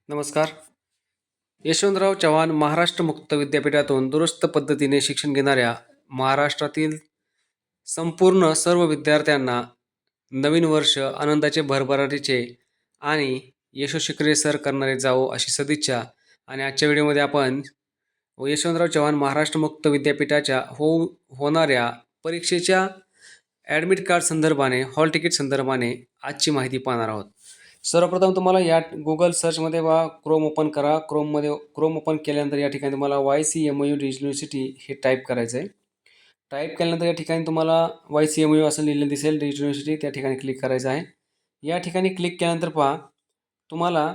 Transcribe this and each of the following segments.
नमस्कार. यशवंतराव चव्हाण महाराष्ट्र मुक्त विद्यापीठातून दुरुस्त पद्धतीने शिक्षण घेणाऱ्या महाराष्ट्रातील संपूर्ण सर्व विद्यार्थ्यांना नवीन वर्ष आनंदाचे, भरभराटीचे आणि यशस्वी सर करणारे जावो अशी सदिच्छा. आणि आजच्या व्हिडिओमध्ये आपण यशवंतराव चव्हाण महाराष्ट्र मुक्त विद्यापीठाच्या होणाऱ्या परीक्षेच्या ॲडमिट कार्ड संदर्भाने, हॉल तिकीट संदर्भाने आजची माहिती पाहणार आहोत. सर्वप्रथम तुम्हाला या गुगल सर्चमध्ये क्रोम ओपन करा. क्रोम ओपन केल्यानंतर या ठिकाणी तुम्हाला YCMU युनिव्हर्सिटी हे टाईप करायचं आहे. टाईप केल्यानंतर या ठिकाणी तुम्हाला YCMU असं लिहिलेलं दिसेल, डिजिटल युनिव्हर्सिटी, त्या ठिकाणी क्लिक करायचं आहे. या ठिकाणी क्लिक केल्यानंतर पहा, तुम्हाला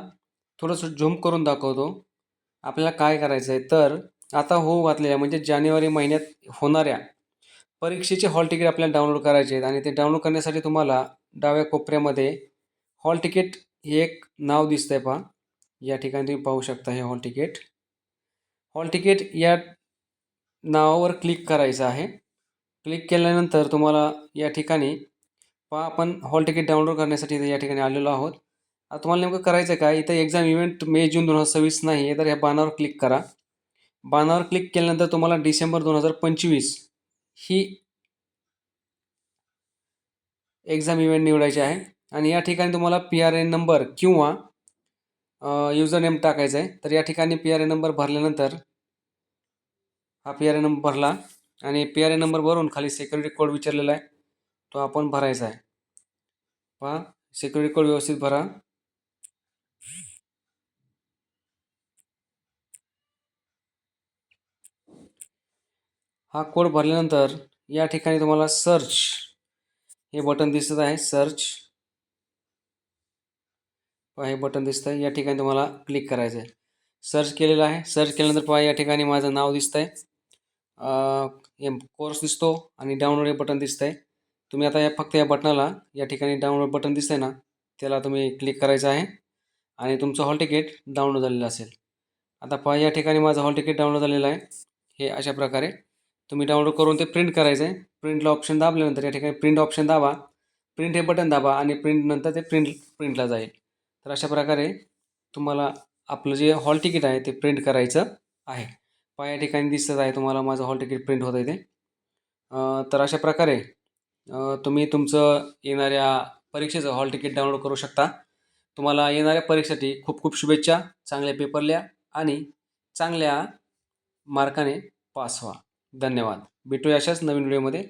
थोडंसं झूम करून दाखवतो आपल्याला काय करायचं आहे. तर आता घातलेल्या म्हणजे जानेवारी महिन्यात होणाऱ्या परीक्षेचे हॉल तिकीट आपल्याला डाउनलोड करायचे आहेत. आणि ते डाउनलोड करण्यासाठी तुम्हाला डाव्या कोपऱ्यामध्ये हॉल तिकीट हे एक नाव दिसतंय पहा. या ठिकाणी तुम्ही पाहू शकता हे हॉल तिकीट. हॉल तिकीट या नावावर क्लिक करायचं आहे. क्लिक केल्यानंतर तुम्हाला या ठिकाणी पहा, आपण हॉल तिकीट डाउनलोड करण्यासाठी या ठिकाणी आलेलो आहोत. आता तुम्हाला नेमकं करायचं काय, इथं एक्झाम इव्हेंट मे जून 2026 नाही आहे, तर ह्या बाणावर क्लिक करा. बाणावर क्लिक केल्यानंतर तुम्हाला डिसेंबर 2025 ही एक्झाम इव्हेंट निवडायची आहे. आणि या ठिकाणी तुम्हाला PRN नंबर किंवा युजर नेम टाकायचा आहे. तर या ठिकाणी PRN नंबर भरल्यानंतर हा PRN नंबर भरला आणि PRN नंबर भरून खाली सिक्युरिटी कोड विचारलेला आहे, तो आपण भरायचा आहे. पहा, सिक्युरिटी कोड व्यवस्थित भरा. हा कोड भरल्यानंतर या ठिकाणी तुम्हाला सर्च हे बटन दिसत आहे. सर्च हे बटन दिसतं आहे, या ठिकाणी तुम्हाला क्लिक करायचं आहे. सर्च केलेलं आहे. सर्च केल्यानंतर पहा, या ठिकाणी माझं नाव दिसतं आहे, कोर्स दिसतो आणि डाउनलोड हे बटन दिसतं आहे. तुम्ही आता फक्त या बटनाला, या ठिकाणी डाउनलोड बटन दिसतंय ना, त्याला तुम्ही क्लिक करायचं आहे आणि तुमचं हॉल तिकीट डाउनलोड झालेलं असेल. आता पहा, या ठिकाणी माझं हॉल तिकीट डाउनलोड झालेलं आहे. हे अशा प्रकारे तुम्ही डाउनलोड करून ते प्रिंट करायचं आहे. प्रिंटला ऑप्शन दाबल्यानंतर या ठिकाणी प्रिंट ऑप्शन दाबा, प्रिंट हे बटन दाबा आणि प्रिंट नंतर ते प्रिंटला जाईल. तर अशा प्रकारे तुम्हाला आपलं जे हॉल तिकीट आहे ते प्रिंट करायचं आहे. पहा, या ठिकाणी दिसत आहे तुम्हाला माझं हॉल तिकीट प्रिंट होत आहे ते. तर अशा प्रकारे तुम्ही तुमचं येणाऱ्या परीक्षेचं हॉल तिकीट डाउनलोड करू शकता. तुम्हाला येणाऱ्या परीक्षेसाठी खूप खूप शुभेच्छा. चांगले पेपर लिहा आणि चांगल्या मार्काने पास व्हा. धन्यवाद. भेटूया अशाच नवीन व्हिडिओमध्ये.